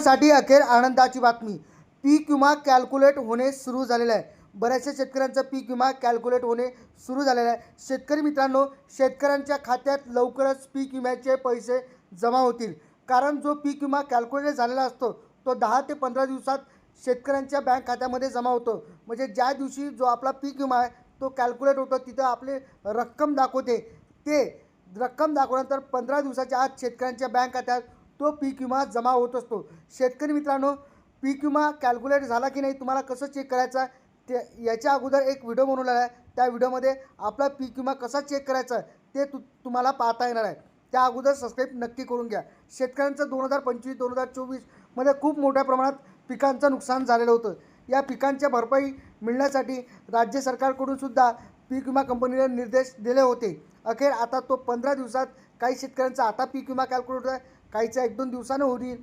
शेतकऱ्यांसाठी अखेर आनंदाची बातमी. पीक विमा कॅल्क्युलेट होणे सुरू झालेलं आहे. बऱ्याचशा शेतकऱ्यांचा पीक विमा कॅल्क्युलेट होणे सुरू झालेलं आहे. शेतकरी मित्रांनो, शेतकऱ्यांच्या खात्यात लवकरच पीक विम्याचे पैसे जमा होतील. कारण जो पीक विमा कॅल्क्युलेट झालेला असतो तो 10 ते 15 दिवसात शेतकऱ्यांच्या बँक खात्यामध्ये जमा होतो. म्हणजे ज्या दिवशी जो आपला पीक विमा आहे तो कॅल्क्युलेट होतो तिथं आपले रक्कम दाखवते. ते रक्कम दाखवल्यानंतर 15 दिवसाच्या आत शेतकऱ्यांच्या बँक खात्यात तो पीक विमा जमा होत असतो. शेतकरी मित्रांनो, पीक विमा कॅल्क्युलेट झाला की नाही तुम्हाला कसं चेक करायचं ते याच्या अगोदर एक व्हिडिओ बनवलेला आहे. त्या व्हिडिओमध्ये आपला पीक विमा कसा चेक करायचा ते तुम्हाला पाहता येणार आहे. त्या अगोदर सबस्क्राईब नक्की करून घ्या. शेतकऱ्यांचं 2025-2024 मध्ये खूप मोठ्या प्रमाणात पिकांचं नुकसान झालेलं होतं. या पिकांच्या भरपाई मिळण्यासाठी राज्य सरकारकडून सुद्धा पीक विमा कंपनीने निर्देश दिले होते. अखेर आता तो 15 दिवसात काही शेतकऱ्यांचा आता पीक विमा कॅल्क्युलेट होत आहे, काहीचा 1-2 दिवसानं होईल.